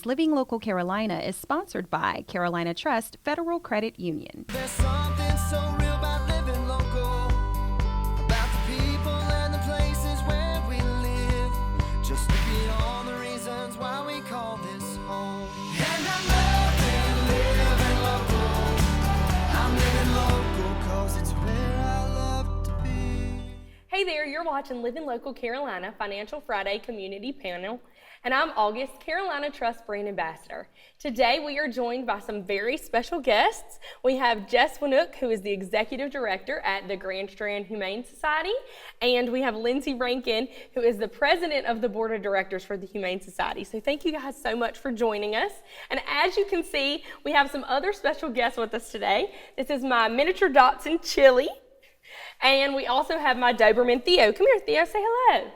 Living Local Carolina is sponsored by Carolina Trust Federal Credit Union. There's something so real about living local, about the people and the places where we live. Just look at all the reasons why we call this home. And I'm loving living local. I'm living local 'cause it's where I love to be. Hey there, you're watching Living Local Carolina Financial Friday Community Panel, and I'm August, Carolina Trust Brand Ambassador. Today we are joined by some very special guests. We have Jess Wnuk, who is the Executive Director at the Strand Humane Society, and we have Lindsey Rankin, who is the President of the Board of Directors for the Humane Society. So thank you guys so much for joining us. And as you can see, we have some other special guests with us today. This is my miniature Dachshund, Chili, and we also have my Doberman, Theo. Come here, Theo, say hello.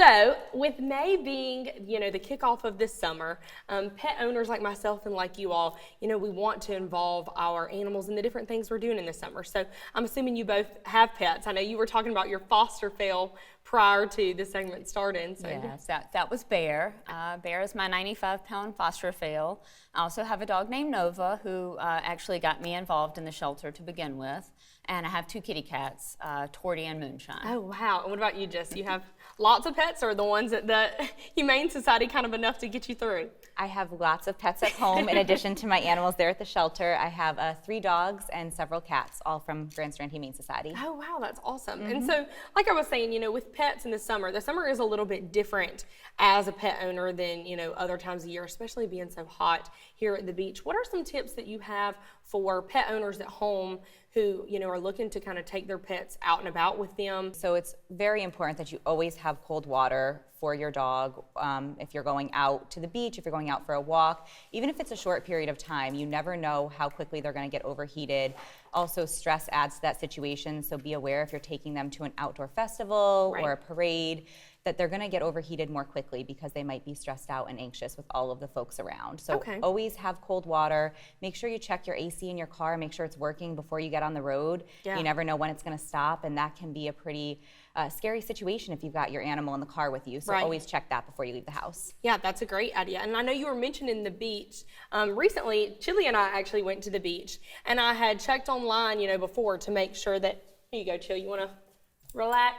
So, with May being, the kickoff of this summer, pet owners like myself and like you all, we want to involve our animals in the different things we're doing in the summer. So, I'm assuming you both have pets. I know you were talking about your foster fail prior to the segment starting. So. Yes, that was Bear. Bear is my 95-pound foster fail. I also have a dog named Nova who actually got me involved in the shelter to begin with. And I have two kitty cats, Torty and Moonshine. Oh, wow. And what about you, Jess? You have lots of pets, or the ones at the Humane Society kind of enough to get you through? I have lots of pets at home. In addition to my animals there at the shelter, I have 3 dogs and several cats, all from Strand Humane Society. Oh, wow, that's awesome. And so, like I was saying, with pets in the summer is a little bit different as a pet owner than, other times of year, especially being so hot here at the beach. What are some tips that you have for pet owners at home who, are looking to kind of take their pets out and about with them? So it's very important that you always have cold water for your dog. If you're going out to the beach, if you're going out for a walk, even if it's a short period of time, you never know how quickly they're going to get overheated. Also, stress adds to that situation, so be aware if you're taking them to an outdoor festival or a parade, that they're going to get overheated more quickly because they might be stressed out and anxious with all of the folks around. So always have cold water. Make sure you check your AC in your car, make sure it's working before you get on the road. You never know when it's going to stop, and that can be a pretty scary situation if you've got your animal in the car with you. So always check that before you leave the house. Yeah, that's a great idea. And I know you were mentioning the beach. Recently, Chili and I actually went to the beach, and I had checked online, before to make sure that, here you go, Chili, you want to relax?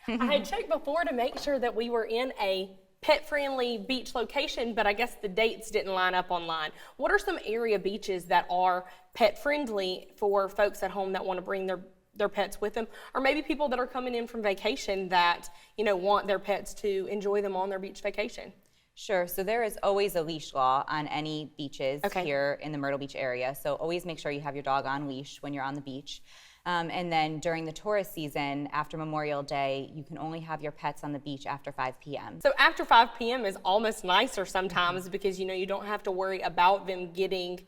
I had checked before to make sure that we were in a pet-friendly beach location, but I guess the dates didn't line up online. What are some area beaches that are pet-friendly for folks at home that want to bring their pets with them, or maybe people that are coming in from vacation that, want their pets to enjoy them on their beach vacation? Sure, so there is always a leash law on any beaches here in the Myrtle Beach area, so always make sure you have your dog on leash when you're on the beach. And then during the tourist season, after Memorial Day, you can only have your pets on the beach after 5 p.m. So after 5 p.m. is almost nicer sometimes because, you don't have to worry about them getting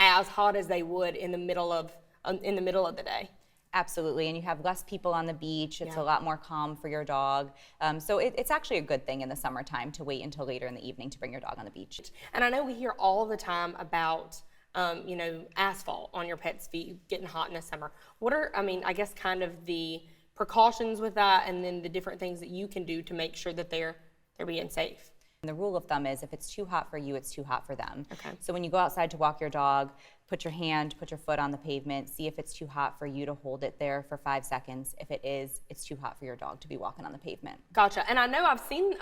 as hot as they would in the middle of the day. Absolutely, and you have less people on the beach. It's a lot more calm for your dog. So it's actually a good thing in the summertime to wait until later in the evening to bring your dog on the beach. And I know we hear all the time about asphalt on your pet's feet getting hot in the summer. What are, I guess kind of the precautions with that, and then the different things that you can do to make sure that they're being safe? And the rule of thumb is if it's too hot for you, it's too hot for them. Okay. So when you go outside to walk your dog, put your foot on the pavement, see if it's too hot for you to hold it there for 5 seconds. If it is, it's too hot for your dog to be walking on the pavement. Gotcha. And I know I've seen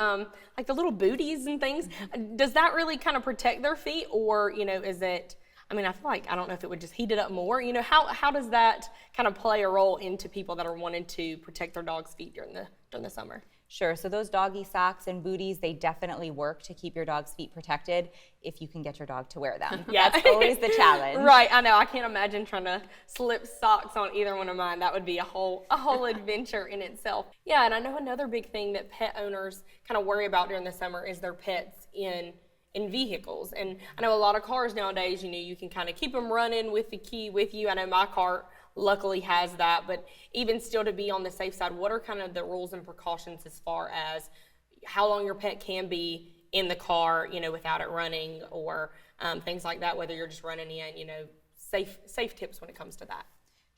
like the little booties and things. Does that really kind of protect their feet, or, is it, I feel like, I don't know if it would just heat it up more. How does that kind of play a role into people that are wanting to protect their dog's feet during the summer? Sure, so those doggy socks and booties, they definitely work to keep your dog's feet protected if you can get your dog to wear them. That's always the challenge. Right, I know. I can't imagine trying to slip socks on either one of mine. That would be a whole adventure in itself. Yeah, and I know another big thing that pet owners kind of worry about during the summer is their pets in vehicles. And I know a lot of cars nowadays, you can kind of keep them running with the key with you. I know my car luckily has that, but even still, to be on the safe side, what are kind of the rules and precautions as far as how long your pet can be in the car, without it running, or things like that, whether you're just running in, safe tips when it comes to that?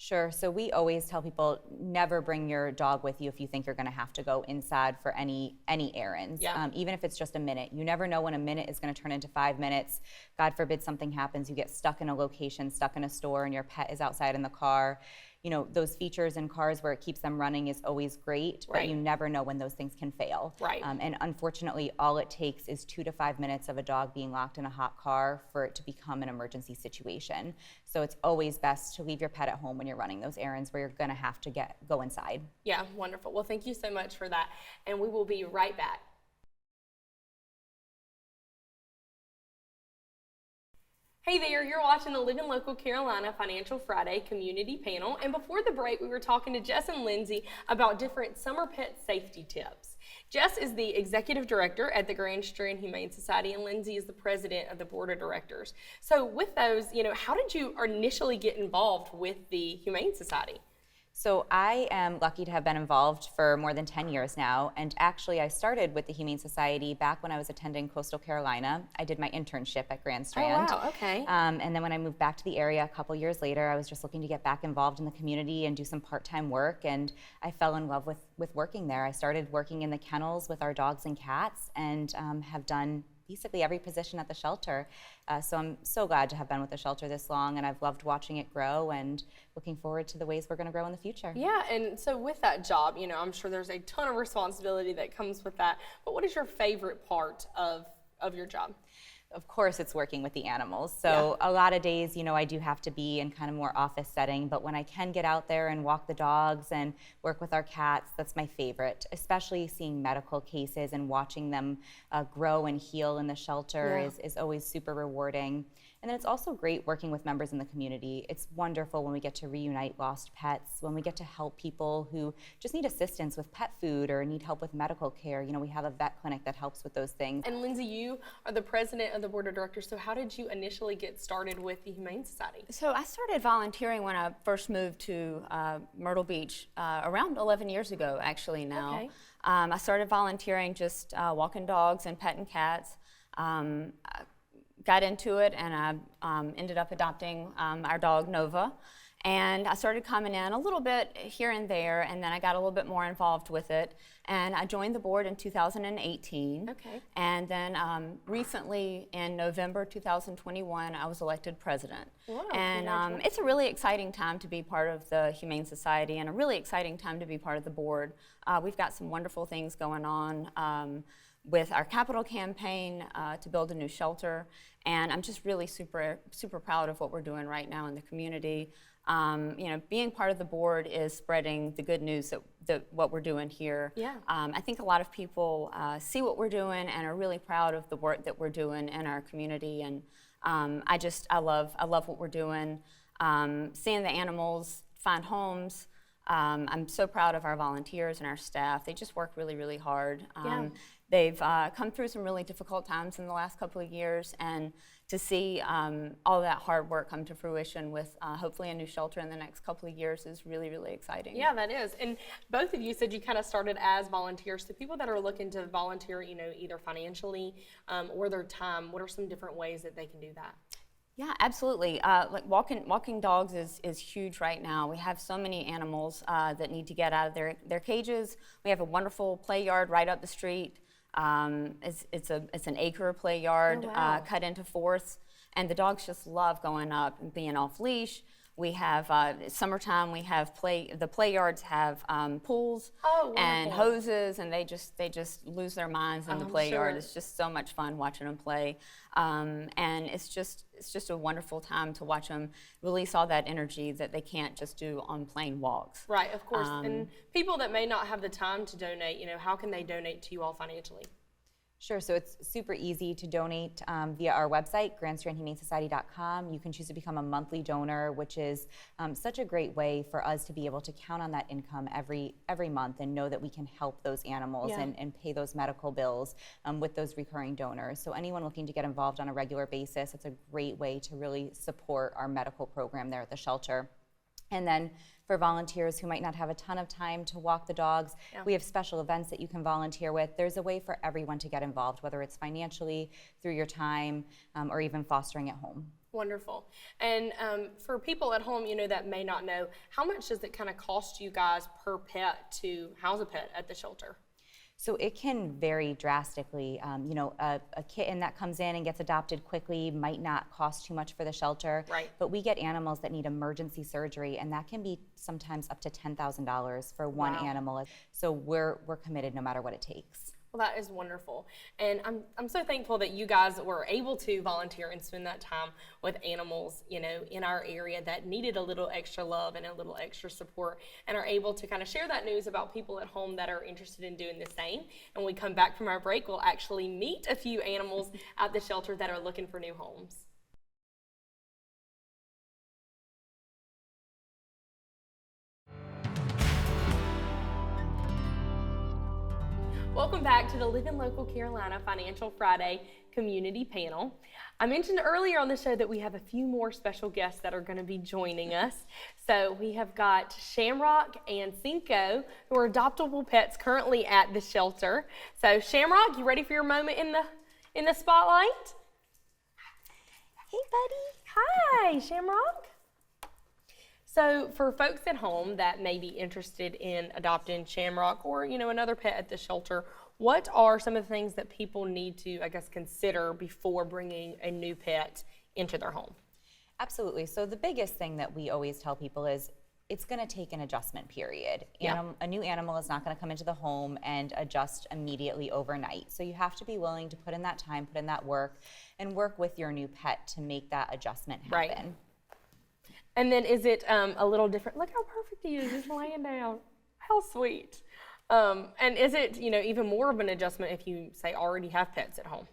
Sure. So we always tell people never bring your dog with you if you think you're going to have to go inside for any errands, Yeah. even if it's just a minute. You never know when a minute is going to turn into 5 minutes. God forbid something happens, you get stuck in a location, stuck in a store, and your pet is outside in the car. You know, those features in cars where it keeps them running is always great, but you never know when those things can fail. Right. And unfortunately, all it takes is 2 to 5 minutes of a dog being locked in a hot car for it to become an emergency situation. So it's always best to leave your pet at home when you're running those errands where you're going to have to go inside. Yeah, wonderful. Well, thank you so much for that. And we will be right back. Hey there, you're watching the Living Local Carolina Financial Friday Community Panel. And before the break, we were talking to Jess and Lindsey about different summer pet safety tips. Jess is the executive director at the Grand Strand Humane Society, and Lindsey is the president of the board of directors. So with those, how did you initially get involved with the Humane Society? So I am lucky to have been involved for more than 10 years now, and actually I started with the Humane Society back when I was attending Coastal Carolina. I did my internship at Grand Strand. Oh, wow, okay. And then when I moved back to the area a couple years later, I was just looking to get back involved in the community and do some part-time work, and I fell in love with working there. I started working in the kennels with our dogs and cats, and have done basically every position at the shelter. So I'm so glad to have been with the shelter this long, and I've loved watching it grow and looking forward to the ways we're going to grow in the future. Yeah, and so with that job, I'm sure there's a ton of responsibility that comes with that, but what is your favorite part of your job? Of course, it's working with the animals. So a lot of days, I do have to be in kind of more office setting, but when I can get out there and walk the dogs and work with our cats, that's my favorite, especially seeing medical cases and watching them grow and heal in the shelter is always super rewarding. And then it's also great working with members in the community. It's wonderful when we get to reunite lost pets, when we get to help people who just need assistance with pet food or need help with medical care. We have a vet clinic that helps with those things. And Lindsey, you are the president of the board of directors, so how did you initially get started with the Humane Society? So I started volunteering when I first moved to Myrtle Beach around 11 years ago, actually now. Okay. I started volunteering, just walking dogs and petting cats. Got into it, and I ended up adopting our dog Nova. And I started coming in a little bit here and there, and then I got a little bit more involved with it. And I joined the board in 2018. Okay. And then recently in November 2021, I was elected president. Wow, and it's a really exciting time to be part of the Humane Society, and a really exciting time to be part of the board. We've got some wonderful things going on with our capital campaign to build a new shelter. And I'm just really super proud of what we're doing right now in the community. Being part of the board is spreading the good news that what we're doing here. Yeah. I think a lot of people see what we're doing and are really proud of the work that we're doing in our community. And I love what we're doing. Seeing the animals find homes. I'm so proud of our volunteers and our staff. They just work really, really hard. They've come through some really difficult times in the last couple of years, and to see all that hard work come to fruition with hopefully a new shelter in the next couple of years is really, really exciting. Yeah, that is. And both of you said you kind of started as volunteers. So people that are looking to volunteer, either financially or their time, what are some different ways that they can do that? Yeah, absolutely. Like walking dogs is huge right now. We have so many animals that need to get out of their cages. We have a wonderful play yard right up the street. It's an acre play yard cut into fourths, and the dogs just love going up and being off leash. We have summertime. We have the play yards have pools and hoses, and they just lose their minds in the play yard. It's just so much fun watching them play, and it's just a wonderful time to watch them release all that energy that they can't just do on plain walks. Right, of course. And people that may not have the time to donate, how can they donate to you all financially? Sure, so it's super easy to donate via our website, grandstrandhumanesociety.com. You can choose to become a monthly donor, which is such a great way for us to be able to count on that income every month and know that we can help those animals and pay those medical bills with those recurring donors. So anyone looking to get involved on a regular basis, it's a great way to really support our medical program there at the shelter. And then for volunteers who might not have a ton of time to walk the dogs, we have special events that you can volunteer with. There's a way for everyone to get involved, whether it's financially, through your time, or even fostering at home. Wonderful. And for people at home, that may not know, how much does it kind of cost you guys per pet to house a pet at the shelter? So it can vary drastically. A kitten that comes in and gets adopted quickly might not cost too much for the shelter. Right. But we get animals that need emergency surgery, and that can be sometimes up to $10,000 for one Wow. animal. So we're committed no matter what it takes. Well, that is wonderful. And I'm so thankful that you guys were able to volunteer and spend that time with animals, in our area that needed a little extra love and a little extra support, and are able to kind of share that news about people at home that are interested in doing the same. And when we come back from our break, we'll actually meet a few animals at the shelter that are looking for new homes. Welcome back to the Living Local Carolina Financial Friday Community Panel. I mentioned earlier on the show that we have a few more special guests that are going to be joining us. So we have got Shamrock and Cinco, who are adoptable pets currently at the shelter. So Shamrock, you ready for your moment in the spotlight? Hey, buddy. Hi, Shamrock. So for folks at home that may be interested in adopting Shamrock or, another pet at the shelter, what are some of the things that people need to, consider before bringing a new pet into their home? Absolutely. So the biggest thing that we always tell people is it's going to take an adjustment period. Yeah. A new animal is not going to come into the home and adjust immediately overnight. So you have to be willing to put in that time, put in that work, and work with your new pet to make that adjustment happen. Right. And then is it a little different? Look how perfect he is, just laying down. How sweet. And is it, even more of an adjustment if you, say, already have pets at home?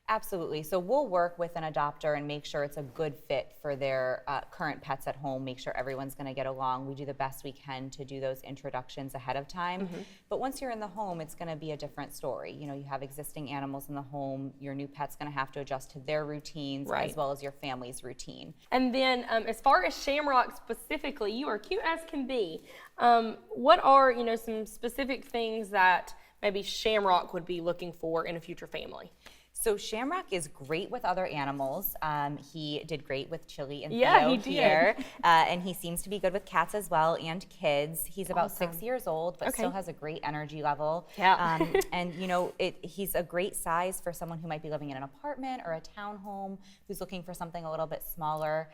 Absolutely. So we'll work with an adopter and make sure it's a good fit for their current pets at home, make sure everyone's going to get along. We do the best we can to do those introductions ahead of time. But once you're in the home, it's going to be a different story. You have existing animals in the home. Your new pet's going to have to adjust to their routines as well as your family's routine. And then as far as Shamrock specifically, you are cute as can be. What are, some specific things that maybe Shamrock would be looking for in a future family? So Shamrock is great with other animals. He did great with Chili and Yeah, Theo he did. here. And he seems to be good with cats as well and kids. He's about Awesome. 6 years old, but Okay. still has a great energy level. Yeah. And he's a great size for someone who might be living in an apartment or a townhome who's looking for something a little bit smaller,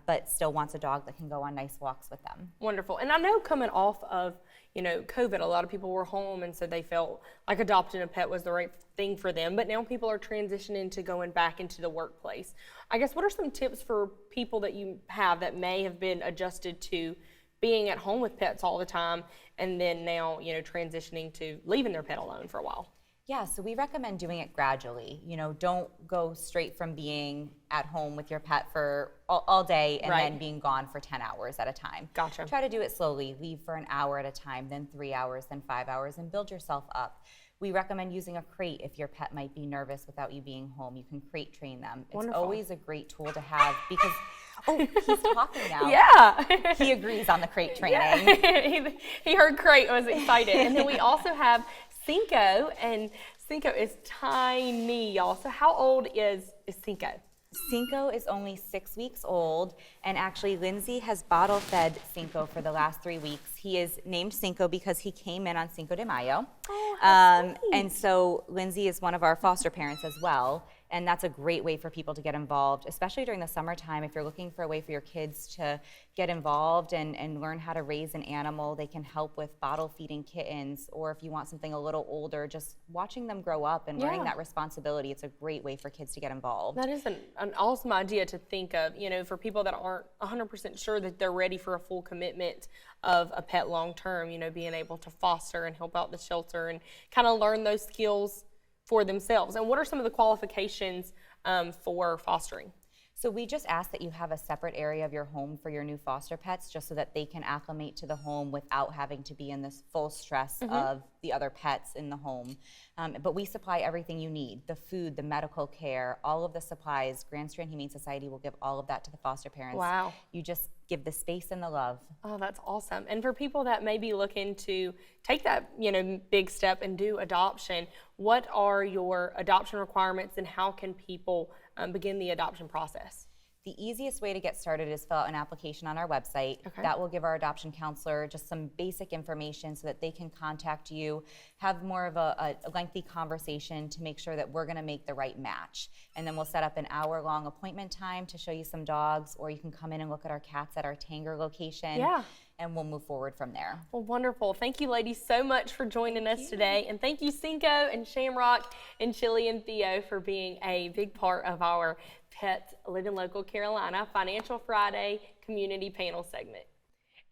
but still wants a dog that can go on nice walks with them. Wonderful. And I know coming off of, COVID, a lot of people were home, and so they felt like adopting a pet was the right thing for them. But now people are transitioning to going back into the workplace. I guess, what are some tips for people that you have that may have been adjusted to being at home with pets all the time, and then now, transitioning to leaving their pet alone for a while? Yeah, so we recommend doing it gradually. Don't go straight from being at home with your pet for all day and then being gone for 10 hours at a time. Gotcha. Try to do it slowly. Leave for an hour at a time, then 3 hours, then 5 hours, and build yourself up. We recommend using a crate if your pet might be nervous without you being home. You can crate train them. It's Wonderful. always a great tool to have because, he's talking now. Yeah. He agrees on the crate training. he heard crate and was excited. And then we also have Cinco, and Cinco is tiny, y'all. So how old is Cinco? Cinco is only 6 weeks old, and actually Lindsey has bottle fed Cinco for the last 3 weeks. He is named Cinco because he came in on Cinco de Mayo. Oh, how sweet. And so Lindsey is one of our foster parents as well. And that's a great way for people to get involved, especially during the summertime. If you're looking for a way for your kids to get involved and learn how to raise an animal, they can help with bottle feeding kittens, or if you want something a little older, just watching them grow up and learning that responsibility. It's a great way for kids to get involved. That is an awesome idea to think of, for people that aren't 100% sure that they're ready for a full commitment of a pet long term, being able to foster and help out the shelter and kind of learn those skills for themselves. And what are some of the qualifications for fostering? So we just ask that you have a separate area of your home for your new foster pets, just so that they can acclimate to the home without having to be in this full stress of the other pets in the home. But we supply everything you need, the food, the medical care, all of the supplies. Grand Strand Humane Society will give all of that to the foster parents. Wow. You just give the space and the love. Oh, that's awesome. And for people that may be looking to take that, big step and do adoption, what are your adoption requirements and how can people begin the adoption process? The easiest way to get started is fill out an application on our website. Okay. That will give our adoption counselor just some basic information so that they can contact you, have more of a lengthy conversation to make sure that we're gonna make the right match. And then we'll set up an hour-long appointment time to show you some dogs, or you can come in and look at our cats at our Tanger location. Yeah. And we'll move forward from there. Well, wonderful. Thank you, ladies, so much for joining us today. And thank you, Cinco and Shamrock and Chili and Theo, for being a big part of our Pets Living Local Carolina Financial Friday Community Panel segment.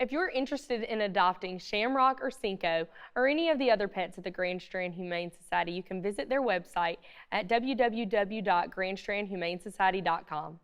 If you're interested in adopting Shamrock or Cinco or any of the other pets at the Grand Strand Humane Society, you can visit their website at www.grandstrandhumanesociety.com.